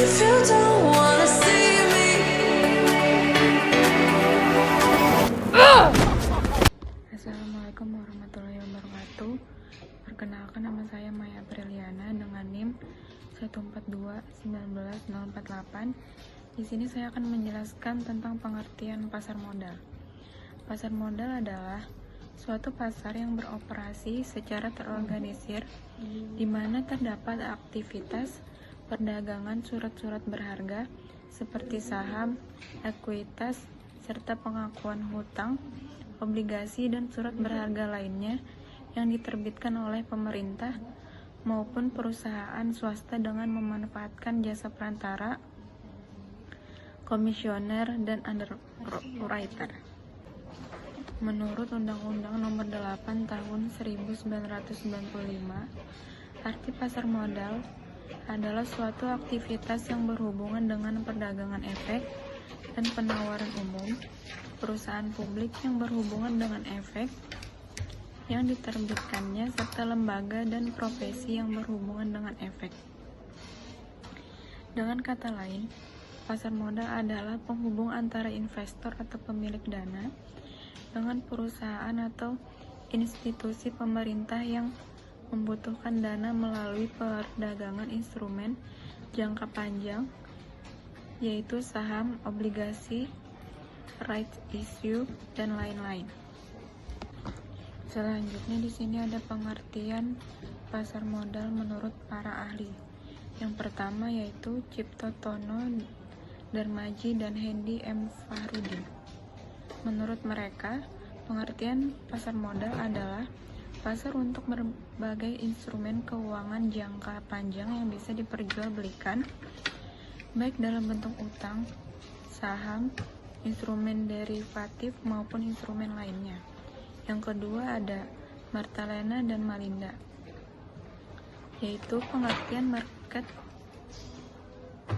if you don't wanna see me. Assalamualaikum warahmatullahi wabarakatuh. Perkenalkan, nama saya Maya Apriliana dengan NIM 1421948. Di sini saya akan menjelaskan tentang pengertian pasar modal. Pasar modal adalah suatu pasar yang beroperasi secara terorganisir, di mana terdapat aktivitas perdagangan surat-surat berharga seperti saham, ekuitas, serta pengakuan hutang, obligasi, dan surat berharga lainnya yang diterbitkan oleh pemerintah maupun perusahaan swasta dengan memanfaatkan jasa perantara, komisioner, dan underwriter. Menurut Undang-Undang Nomor 8 Tahun 1995, arti pasar modal adalah suatu aktivitas yang berhubungan dengan perdagangan efek dan penawaran umum, perusahaan publik yang berhubungan dengan efek yang diterbitkannya, serta lembaga dan profesi yang berhubungan dengan efek. Dengan kata lain, pasar modal adalah penghubung antara investor atau pemilik dana dengan perusahaan atau institusi pemerintah yang membutuhkan dana melalui perdagangan instrumen jangka panjang, yaitu saham, obligasi, rights issue, dan lain-lain. Selanjutnya di sini ada pengertian pasar modal menurut para ahli. Yang pertama yaitu Cipto Tono Darmaji dan Hendy M. Fahrudin. Menurut mereka, pengertian pasar modal adalah pasar untuk berbagai instrumen keuangan jangka panjang yang bisa diperjualbelikan, baik dalam bentuk utang, saham, instrumen derivatif, maupun instrumen lainnya. Yang kedua ada Martalena dan Malinda, yaitu pengertian market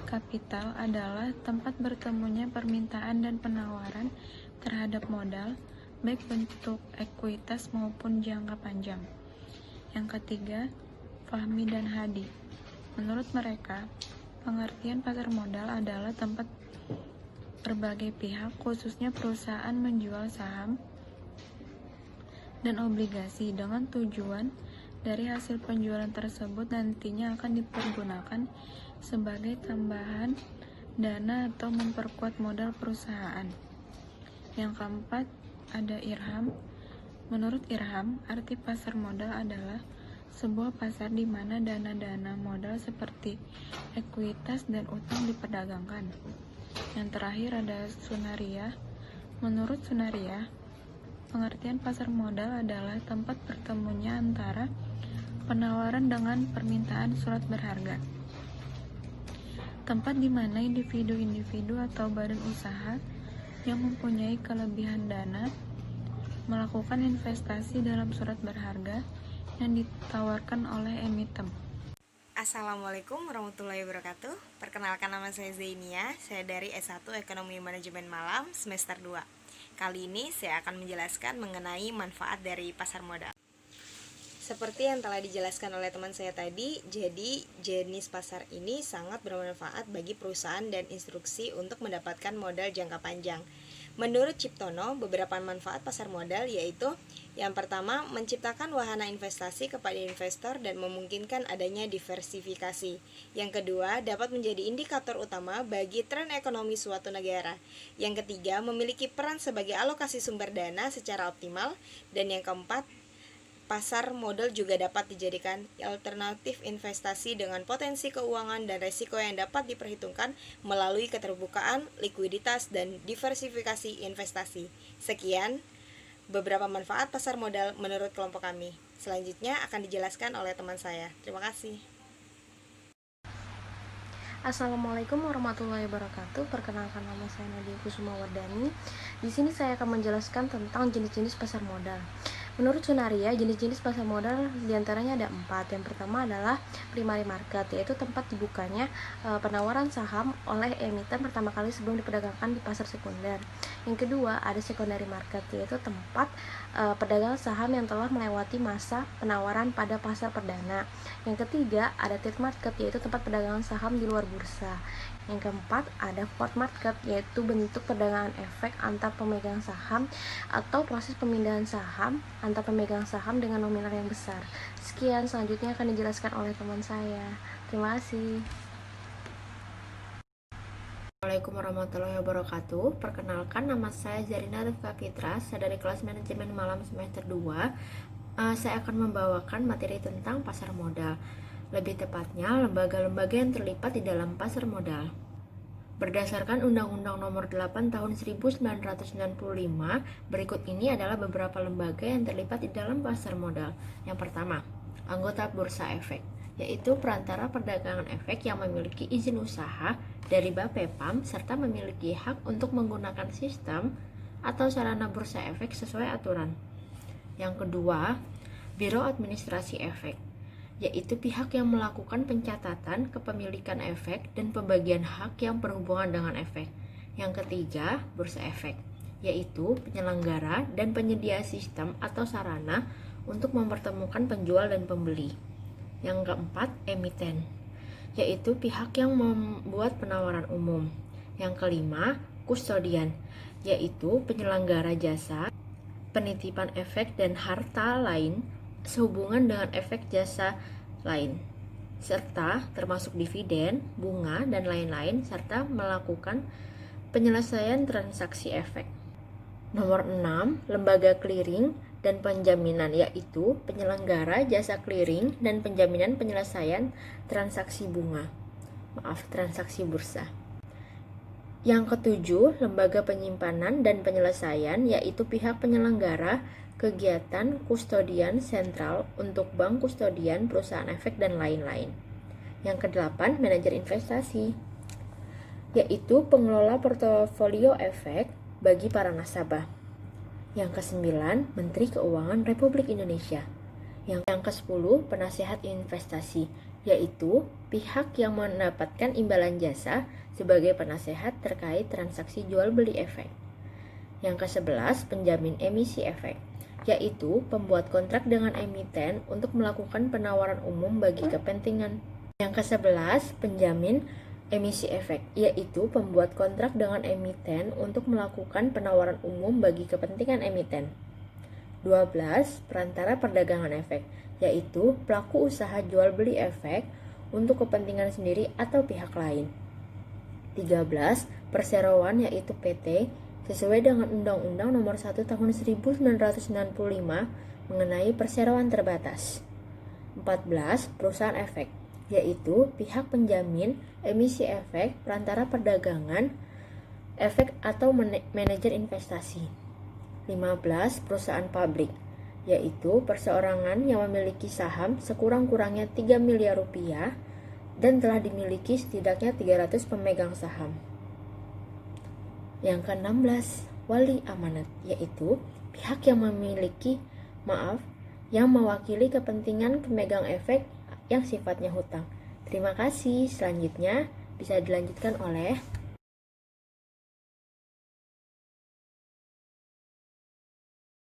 kapital adalah tempat bertemunya permintaan dan penawaran terhadap modal, baik bentuk ekuitas maupun jangka panjang. Yang ketiga, Fahmi dan Hadi. Menurut mereka, pengertian pasar modal adalah tempat berbagai pihak, khususnya perusahaan, menjual saham dan obligasi dengan tujuan dari hasil penjualan tersebut nantinya akan dipergunakan sebagai tambahan dana atau memperkuat modal perusahaan. Yang keempat, ada Irham. Menurut Irham, arti pasar modal adalah sebuah pasar di mana dana-dana modal seperti ekuitas dan utang diperdagangkan. Yang terakhir ada Sunaria. Menurut Sunaria, pengertian pasar modal adalah tempat bertemunya antara penawaran dengan permintaan surat berharga. Tempat di mana individu-individu atau badan usaha yang mempunyai kelebihan dana melakukan investasi dalam surat berharga yang ditawarkan oleh emiten. Assalamualaikum warahmatullahi wabarakatuh. Perkenalkan, nama saya Zainia. Saya dari S1 Ekonomi Manajemen Malam semester 2. Kali ini saya akan menjelaskan mengenai manfaat dari pasar modal. Seperti yang telah dijelaskan oleh teman saya tadi, jadi jenis pasar ini sangat bermanfaat bagi perusahaan dan instruksi untuk mendapatkan modal jangka panjang. Menurut Ciptono, beberapa manfaat pasar modal yaitu: yang pertama, menciptakan wahana investasi kepada investor dan memungkinkan adanya diversifikasi. Yang kedua, dapat menjadi indikator utama bagi tren ekonomi suatu negara. Yang ketiga, memiliki peran sebagai alokasi sumber dana secara optimal. Dan yang keempat, pasar modal juga dapat dijadikan alternatif investasi dengan potensi keuangan dan risiko yang dapat diperhitungkan melalui keterbukaan, likuiditas, dan diversifikasi investasi. Sekian beberapa manfaat pasar modal menurut kelompok kami. Selanjutnya akan dijelaskan oleh teman saya. Terima kasih. Assalamualaikum warahmatullahi wabarakatuh. Perkenalkan, nama saya Nadia Kusuma Wardani. Di sini saya akan menjelaskan tentang jenis-jenis pasar modal. Menurut Sunaria, jenis-jenis pasar modal diantaranya ada 4. Yang pertama adalah primary market, yaitu tempat dibukanya penawaran saham oleh emiten pertama kali sebelum diperdagangkan di pasar sekunder. Yang kedua, ada secondary market, yaitu tempat perdagangan saham yang telah melewati masa penawaran pada pasar perdana. Yang ketiga, ada third market, yaitu tempat perdagangan saham di luar bursa. Yang keempat, ada fourth market, yaitu bentuk perdagangan efek antar pemegang saham atau proses pemindahan saham antar pemegang saham dengan nominal yang besar. Sekian, selanjutnya akan dijelaskan oleh teman saya. Terima kasih. Assalamualaikum warahmatullahi wabarakatuh. Perkenalkan, nama saya Zarina Rifka Fitra, saya dari kelas manajemen malam semester 2. Saya akan membawakan materi tentang pasar modal. Lebih tepatnya, lembaga-lembaga yang terlibat di dalam pasar modal. Berdasarkan Undang-Undang Nomor 8 Tahun 1995, berikut ini adalah beberapa lembaga yang terlibat di dalam pasar modal. Yang pertama, anggota Bursa Efek, yaitu perantara perdagangan efek yang memiliki izin usaha dari Bapepam serta memiliki hak untuk menggunakan sistem atau sarana bursa efek sesuai aturan. Yang kedua, Biro Administrasi Efek, yaitu pihak yang melakukan pencatatan kepemilikan efek dan pembagian hak yang berhubungan dengan efek. Yang ketiga, Bursa Efek, yaitu penyelenggara dan penyedia sistem atau sarana untuk mempertemukan penjual dan pembeli. Yang keempat, emiten, yaitu pihak yang membuat penawaran umum. Yang kelima, kustodian, yaitu penyelenggara jasa penitipan efek dan harta lain sehubungan dengan efek jasa lain, serta termasuk dividen, bunga, dan lain-lain, serta melakukan penyelesaian transaksi efek. Nomor 6, lembaga clearing dan penjaminan, yaitu penyelenggara jasa clearing dan penjaminan penyelesaian transaksi transaksi bursa. Yang ketujuh, lembaga penyimpanan dan penyelesaian, yaitu pihak penyelenggara kegiatan kustodian sentral untuk bank kustodian, perusahaan efek, dan lain-lain. Yang kedelapan, manajer investasi, yaitu pengelola portofolio efek bagi para nasabah. Yang kesembilan, Menteri Keuangan Republik Indonesia. Yang ke-10, penasehat investasi, yaitu pihak yang mendapatkan imbalan jasa sebagai penasehat terkait transaksi jual beli efek. Yang ke-11, penjamin emisi efek, yaitu pembuat kontrak dengan emiten untuk melakukan penawaran umum bagi kepentingan. Yang ke-11, penjamin emisi efek, yaitu pembuat kontrak dengan emiten untuk melakukan penawaran umum bagi kepentingan emiten. 12, perantara perdagangan efek, yaitu pelaku usaha jual beli efek untuk kepentingan sendiri atau pihak lain. 13, perseroan, yaitu PT, sesuai dengan Undang-Undang Nomor 1 Tahun 1995 mengenai perseroan terbatas. 14, perusahaan efek, yaitu pihak penjamin emisi efek, perantara perdagangan efek atau manajer investasi. 15, perusahaan publik, yaitu perseorangan yang memiliki saham sekurang-kurangnya 3 miliar rupiah dan telah dimiliki setidaknya 300 pemegang saham. Yang ke-16, wali amanat, yaitu pihak yang yang mewakili kepentingan pemegang efek yang sifatnya hutang. Terima kasih. Selanjutnya bisa dilanjutkan oleh